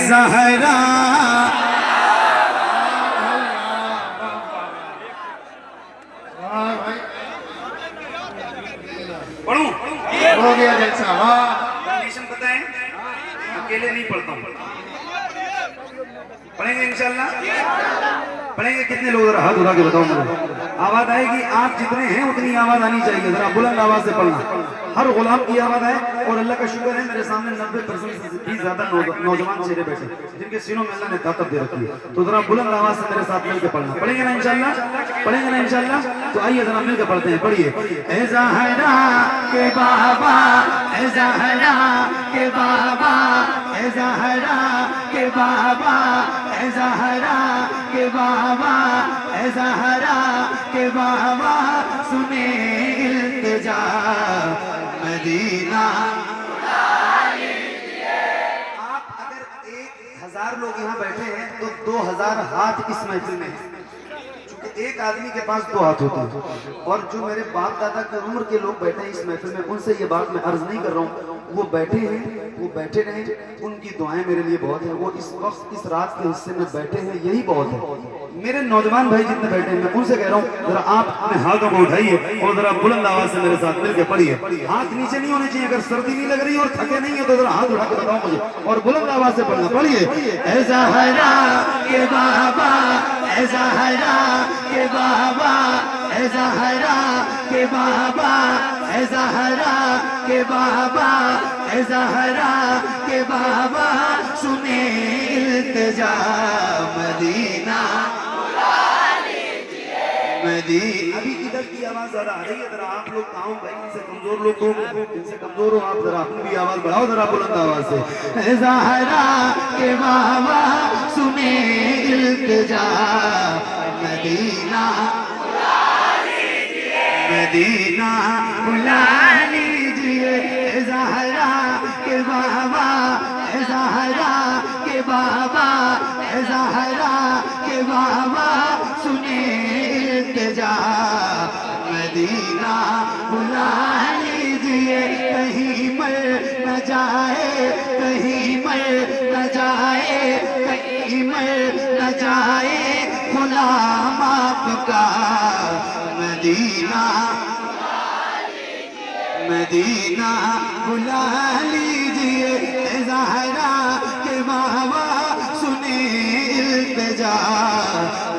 ज़हरा। पढ़ूं? हो गया जलसा। वाह, कंडीशन पता है, अकेले नहीं पढ़ता हूँ, पढ़ेंगे इंशाल्लाह। पढ़ेंगे कितने लोग, जरा हाथ उठा के बताओ मुझे। आवाज आएगी, आप जितने हैं उतनी आवाज आनी चाहिए, जरा बुलंद आवाज से पढ़ना। हर गुलाम की आवाज है, और अल्लाह का शुक्र है मेरे सामने 90% से भी ज्यादा नौजवान चेहरे बैठे जिनके सीनों में अल्लाह ने ताकत दे रखी है। तो जरा बुलंद आवाज से मेरे साथ मिलकर पढ़ना। पढ़ेंगे ना इंशाल्लाह? पढ़ेंगे ना इंशाल्लाह? तो आइए जरा मिलकर पढ़ते हैं। पढ़िए। ए ज़हरा के बाबा, ए ज़हरा के बाबा, ए ज़हरा के बाबा, ए ज़हरा के बाबा, ए ज़हरा के बाबा, सुने इल्तिजा मदीना। आप अगर 1000 लोग यहाँ बैठे हैं तो 2000 हाथ इस महफिल में हैं। चूंकि एक आदमी के पास 2 हाथ होते हैं, और जो मेरे बाप दादा की उम्र के लोग बैठे हैं इस महफिल में, उनसे ये बात मैं अर्ज नहीं कर रहा हूँ। वो बैठे हैं, वो बैठे रहें, उनकी दुआएं मेरे लिए बहुत है। वो इस वक्त इस रात के हिस्से में बैठे हैं, यही बहुत है। मेरे नौजवान भाई जितने बैठे हैं, मैं उनसे कह रहा हूँ जरा आप अपने हाथों को उठाइए और जरा बुलंद आवाज से मेरे साथ मिलकर पढ़िए। हाथ नीचे नहीं होने चाहिए, अगर सर्दी नहीं लग रही और थके नहीं है तो जरा हाथ उठा के बताओ मुझे, और बुलंद आवाज से पढ़ना। पढ़िए। ए ज़हरा के बाबा, ए ज़हरा के बाबा, ए ज़हरा के बाबा, ए ज़हरा के बाबा, ए ज़हरा के बाबा, सुने इल्तिजा मदीना। अभी इधर की आवाज ज्यादा आ रही है, जरा आप लोग गाँव भाई इनसे कमजोर लोग तो इनसे कमजोर हो, आप जरा अपनी भी आवाज बढ़ाओ जरा बुलंद आवाज से। ए ज़हरा के बाबा, सुने इल्तिजा मदीना, मदीना बुला लीजिए। ए ज़हरा के बाबा, ए ज़हरा के बाबा, ए ज़हरा के बाबा, सुने इल्तिजा मदीना बुला लीजिए। कहीं मर न जाए, कहीं मर न जाए, कहीं मर न जाए गुलाम आपका मदीना, मदीना बुला लीजिए। ए ज़हरा के बाबा, सुने इल्तिजा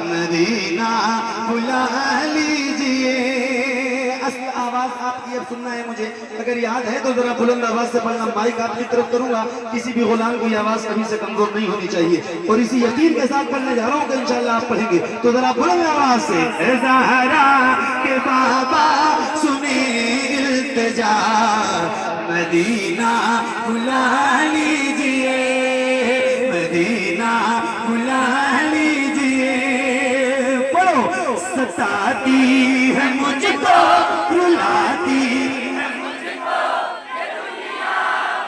मदीना बुला लीजिए। असल आवाज आपकी अब सुनना है मुझे, अगर याद है तो जरा बुलंद आवाज से पढ़ना। माइक आपकी तरफ करूंगा, किसी भी गुलाम की आवाज कभी से कमजोर नहीं होनी चाहिए, और इसी यकीन के साथ पढ़ने जा रहा हूँ कि इंशाल्लाह आप पढ़ेंगे। तो जरा बुलंद आवाज से। ए ज़हरा के बाबा, सुने इल्तिजा मदीना बुला लीजिए, मदीना बुला लीजिए। पढ़ो। सताती है मुझको, रुलाती है मुझको, ये दुनिया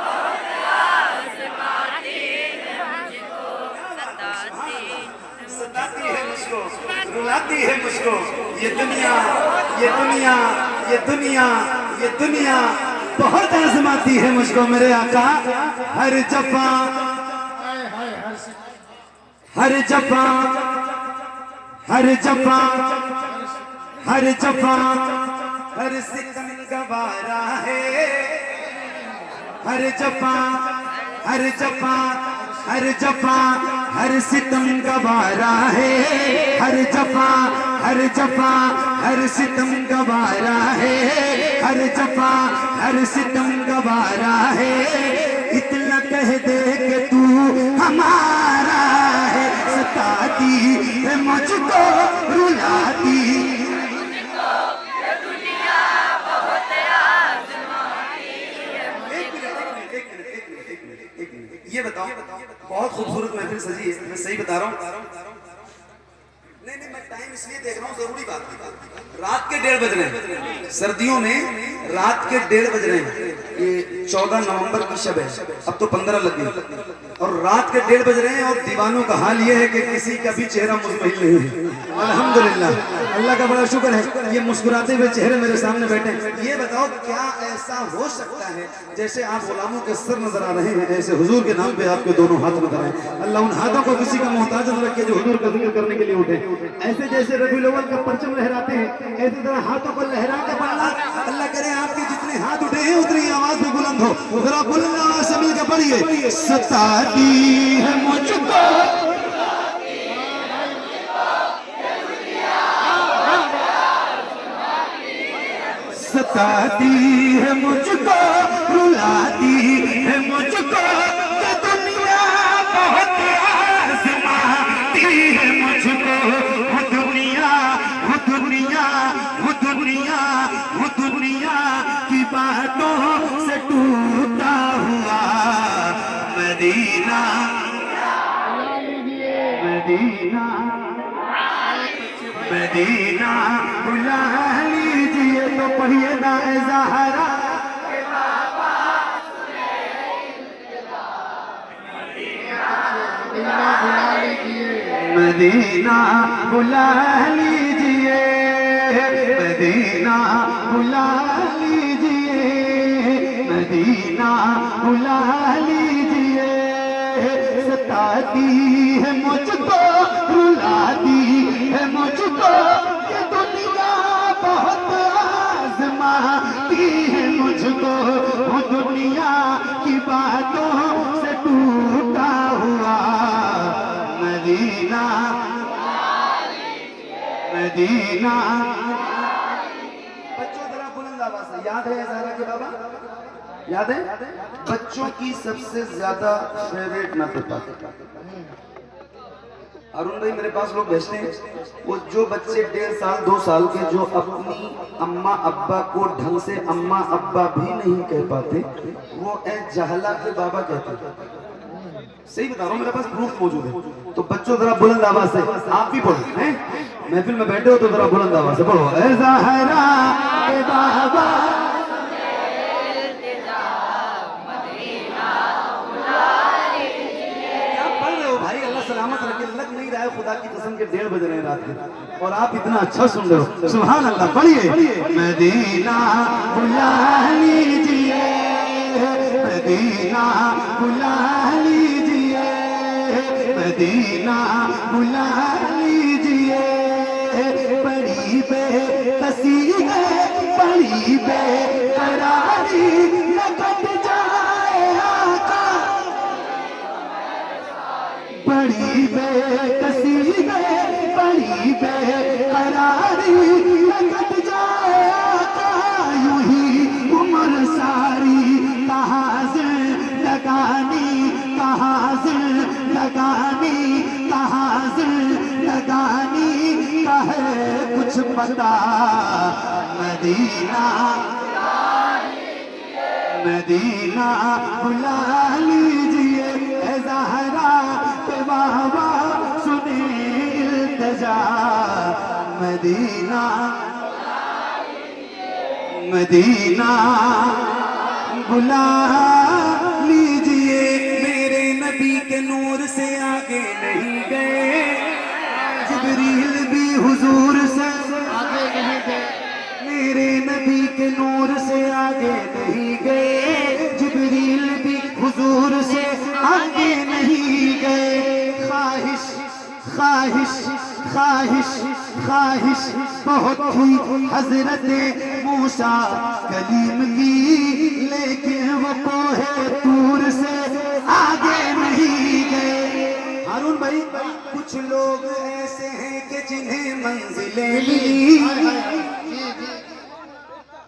बहुत आज़माती है मुझको, सताती है मुझको, रुलाती है मुझको, ये दुनिया, ये दुनिया, ये दुनिया, ये दुनिया बहुत आज़माती है मुझको। मेरे आका हर जफा, हर जफा, हर जफा, हर जफा, हर सितम गवारा है। हर जफा, हर जफा, हर जफा, हर सितम गवारा है। हर जफा, हर जफा, हर सितम गवारा है। हर जफा, हर सितम गवारा है। इतना कह दे कि तू हमारा है, सताती है मुझको, रुलाती मुझको, ये दुनिया बहुत आज़माती है मुझको। ये बताओ, बहुत खूबसूरत महफिल सजी है, मैं सही बता रहा हूँ। नहीं नहीं, मैं टाइम इसलिए देख रहा हूँ, जरूरी बात की रात के 1:30 बज रहे हैं, सर्दियों में रात के 1:30 बज रहे हैं। ये 14 नवंबर की शब है, अब तो 15 लग गई। और रात के 1:30 बज रहे हैं और दीवानों का हाल ये है कि किसी का भी चेहरा मुस्मिल नहीं है। अल्हम्दुलिल्लाह, अल्लाह का बड़ा शुक्र है ये मुस्कुराते हुए चेहरे मेरे सामने बैठे हैं। ये बताओ क्या ऐसा हो सकता है जैसे आप गुलामों के सर नजर आ रहे हैं, ऐसे हुजूर के नाम पे आपके दोनों हाथ नजर आए। अल्लाह उन हाथों को किसी का मोहताज न रखे जो हुजूर का जिक्र करने के लिए उठे। ऐसे जैसे रबीउल अव्वल का परचम लहराते हैं, ऐसे तरह हाथों को लहरा के पढ़ना। अल्लाह करे आपके जितने हाथ उठे हैं उतनी आवाज भी बुलंद हो। जरा बुलंद आवाज से मिलकर पढ़िए, सताती है मुझको सताती है मुझको, रुलाती है मुझको, ये दुनिया बहुत आज़माती है मुझको। वो दुनिया, वो दुनिया, वो दुनिया, वो दुनिया की बातों से टूटा हुआ मदीना, मदीना, मदीना बुला लीजिए। तो पढ़िए ना ए ज़हरा के बाबा, मदीना बुला लीजिए, मदीना बुला लीजिए, मदीना बुला लीजिए। सताती है मुझको, रुलाती है मुझको, ये दुनिया बहुत आज़माती है मुझको। वो दुनिया की बातों से टूटा हुआ मदीना, मदीना। बच्चों जरा बुलंद आवाज से, याद है ज़हरा के बाबा? याद है? बच्चों की सबसे ज्यादा फेवरेट नाते अरुण भाई मेरे पास लोग भेजते हैं, वो जो बच्चे 1.5 साल 2 साल के जो अपनी अम्मा अब्बा को ढंग से अम्मा अब्बा भी नहीं कह पाते, वो ए जहला के बाबा कहते हैं। सही बता रहा हूँ, मेरे पास प्रूफ मौजूद है। तो बच्चों जरा बुलंद आवाज से आप भी पढ़ो, हैं? महफिल में बैठे हो तो जरा बुलंद आवाज से पढ़ो, ए ज़हरा के बाबा। सलामत रखे, लग नहीं रहा है खुदा की कसम के 1:30 बज रहे हैं रात के और आप इतना अच्छा सुन रहे हो। सुभान अल्लाह, पढ़िए, मदीना बुला लीजिए, मदीना बुला लीजिए, मदीना बुला लीजिए। बड़ी बेकसी है, बड़ी बेकरारी, लगत जाए आका, बड़ी बेकसी है, बड़ी बेकरारी, लगत जाए आका। यूं ही उम्र सारी कहाँ से लगानी, कहाँ से लगानी, कहाँ से लगानी, का है कुछ पता। मदीना, मदीना बुला लीजिए, ए ज़हरा के बाबा सुने इल्तिजा। मदीना, मदीना बुला लीजिए। मेरे नबी के नूर से आगे नहीं गए, जिब्रील भी हुजूर से आगे नहीं गए। मेरे नबी के नूर से आगे नहीं गए, जिब्रील भी हुजूर से आगे नहीं गए। ख्वाहिश, ख्वाहिश, ख्वाहिश, ख्वाहिश बहुत थी हजरत मूसा कलीम की, लेकिन वो कोहे तूर से आगे नहीं गए। हारून भाई, कुछ लोग ऐसे हैं कि जिन्हें मंजिलें मिली,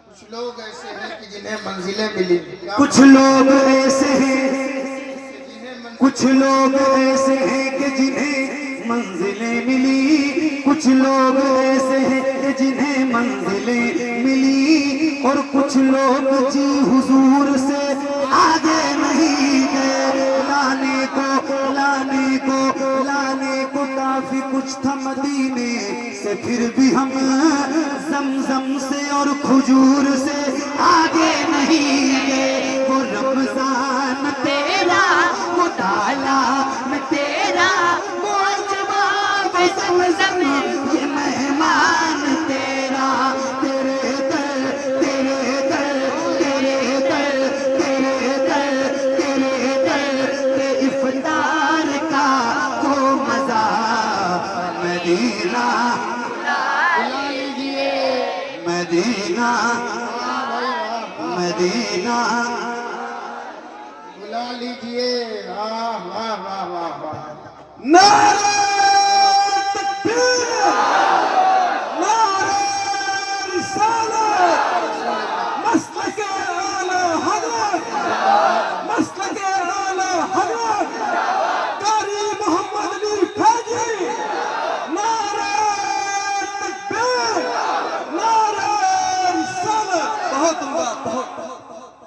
कुछ लोग ऐसे हैं कि जिन्हें मंजिलें मिली, कुछ लोग ऐसे हैं, कुछ लोग ऐसे हैं कि जिन्हें मंजिलें मिली, कुछ लोग ऐसे हैं कि जिन्हें मंजिलें मिली, और कुछ लोग जी हुजूर से आगे नहीं गए। लाने को, लाने को, लाने को काफी कुछ था मदीने से, फिर भी हम ज़मज़म से और खजूर से आगे नहीं गए। वो रमज़ान तेरा, वो डाला मदीना बुला लीजिए। मदीना वाह भाई वाह, मदीना बुला लीजिए। वाह वाह वाह वाह वाह। नारे तकबीर नारे रिसालत मसलक आला हज़रत मसलक आला हज़रत कारी मोहम्मद अली फैजी नारे तकबीर नारे रिसालत। बहुत उम्दा बहुत।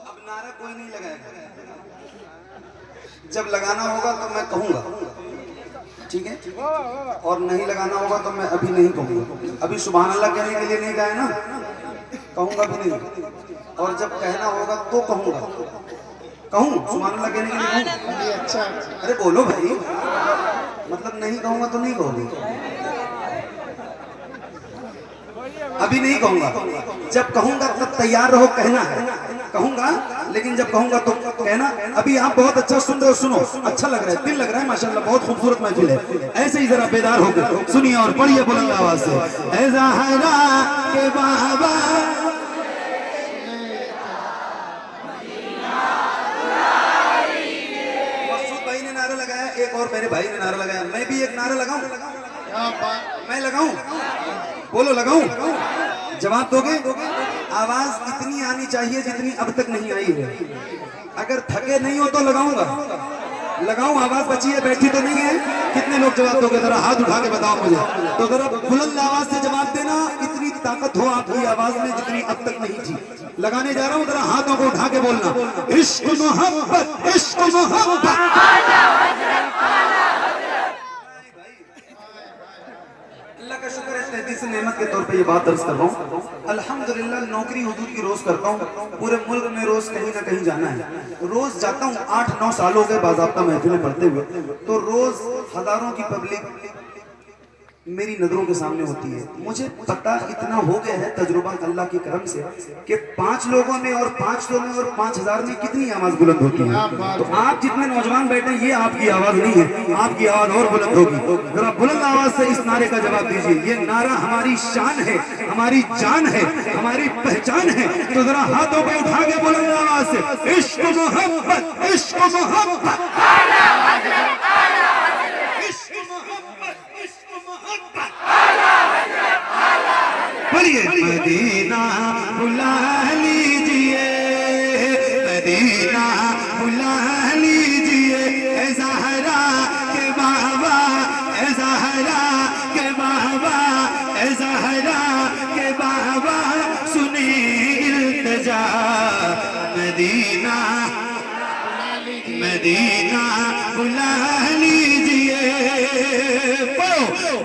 अब नारा कोई नहीं लगाएगा, जब लगाना होगा तो मैं कहूंगा, ठीक है, और नहीं लगाना होगा तो मैं अभी नहीं कहूंगा। अभी सुभान अल्लाह कहने के लिए नहीं गाए ना, कहूंगा भी नहीं, और जब कहना होगा तो कहूंगा। कहूं सुभान अल्लाह कहने के लिए कहूं? ये अच्छा। अरे बोलो भाई, मतलब नहीं कहूंगा तो नहीं कहूंगी, अभी नहीं कहूंगा। जब कहूंगा तब तैयार रहो, कहना है, कहूंगा, लेकिन जब कहूंगा तो कहना। अभी आप बहुत अच्छा सुन रहे हो, सुनो, अच्छा लग रहा है, दिल लग रहा है, माशाल्लाह, बहुत खूबसूरत महफिल है। ऐसे ही जरा बेदार होकर सुनिए और पढ़िए बुलंद आवाज से। ऐ ज़हरा के बाबा मसूद भाई ने नारा लगाया, एक और मेरे भाई ने नारा लगाया, मैं भी एक नारा लगाऊं? क्या बात। मैं लगाऊं? बोलो लगाऊं? जवाब दोगे? आवाज इतनी आनी चाहिए जितनी अब तक नहीं आई है। अगर थके नहीं हो तो लगाऊंगा, लगाऊं? आवाज बची है, बैठी तो नहीं है? कितने लोग जवाब दोगे? जरा हाथ उठा के बताओ मुझे। तो जरा बुलंद आवाज से जवाब देना, इतनी ताकत हो आपकी आवाज में जितनी अब तक नहीं थी। लगाने जा रहा हूं, जरा हाथों को उठा के बोलना, इश्क मोहब्बत इश्क मोहब्बत। अल्लाह का शुक्र है, तहदीस नेमत के तौर पे ये बात दर्ज कर रहा हूँ। अल्हम्दुलिल्लाह नौकरी हुजूर की रोज करता हूँ, पूरे मुल्क में रोज कहीं ना कहीं जाना है। रोज जाता हूँ, 8-9 साल हो गए बाज़ाब्ता महफिलें पढ़ते हुए। तो रोज हजारों की पब्लिक मेरी नजरों के सामने होती है। मुझे पता इतना हो गया है, तजुर्बा अल्लाह के करम से, कि 5 लोगों में और 500 में और 5000 में कितनी आवाज बुलंद होती है। तो आप जितने नौजवान बैठे, ये आपकी आवाज नहीं है, आपकी आवाज और बुलंद होगी। जरा बुलंद आवाज से इस नारे का जवाब दीजिए। ये नारा हमारी शान है, हमारी जान है, हमारी पहचान है। तो जरा हाथों को उठा के बुलंद आवाज से, इश्क मोहब्बत इश्क मोहब्बत बोलिए। मदीना बुला लीजिए, मदीना बुला लीजिए, ऐ ज़हरा के बाबा, ऐ ज़हरा के बाबा, ऐ ज़हरा के बाबा, सुनी इल्तिजा। मदीना मदीना बुला लीजिए,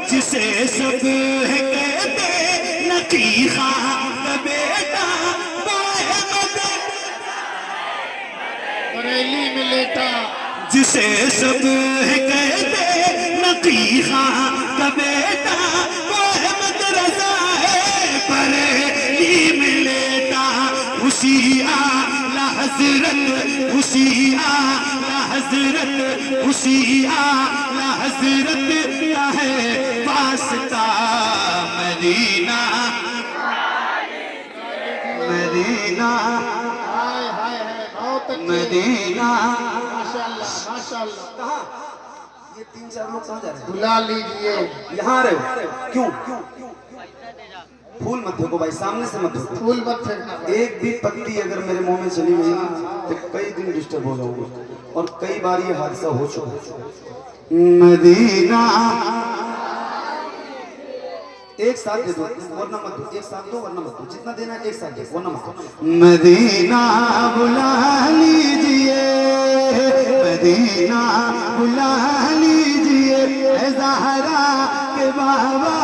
जिसे सब कहते नकीखा का बेटा, बरेली में लेटा, जिसे सब कहते नकीखा का बेटा, वो अहमद रज़ा है बरेली में लेटा। उसी आला हज़रत, उसी आला हज़रत, उसी आला हज़रत का है वास्ता। मदीना मदीना हाय हाय हाय, बहुत अच्छे। मदीना। माशाल्लाह माशाल्लाह। कहाँ ये 3-4 लोग कहाँ जा रहे हैं? बुला लीजिए। यहाँ आ रहे हो? क्यों? फूल मत फेंको भाई, सामने से मत फेंको। फूल मत फेंकना। एक भी पत्ती अगर मेरे मुंह में चली गई ना तो कई दिन डिस्टर्ब हो जाऊंगा, और कई बार ये हादसा हो चुका। मदीना एक साथ दे दो वरना मत दो, एक साथ दो वरना मत दो, जितना देना एक साथ दे वरना मत दो। मदीना बुला लीजिए, मदीना बुला लीजिए, ऐ ज़हरा के बाबा,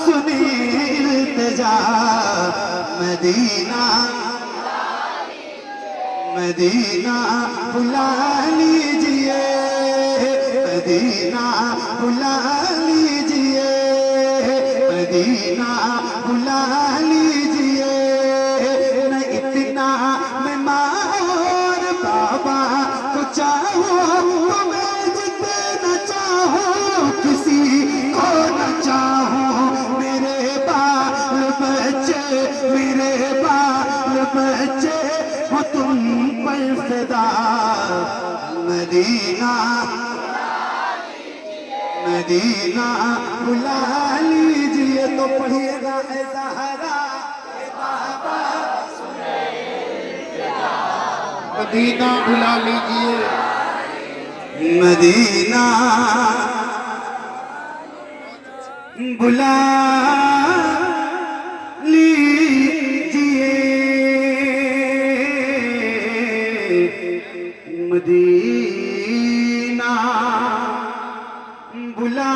सुनी इल्तिजा। मदीना मदीना बुला लीजिए, मदीना बुला लीजिए, मदीना बुला लीजिए। न इतना मैं माँ और बाबा को चाहूँ, तो मैं जितना चाहूँ किसी को न चाहूँ। मदीना मदीना बुला लीजिए तो पढ़िएगा ऐ ज़हरा ए बाबा मदीना बुला लीजिए, मदीना बुला लीजिए, मदीना बुला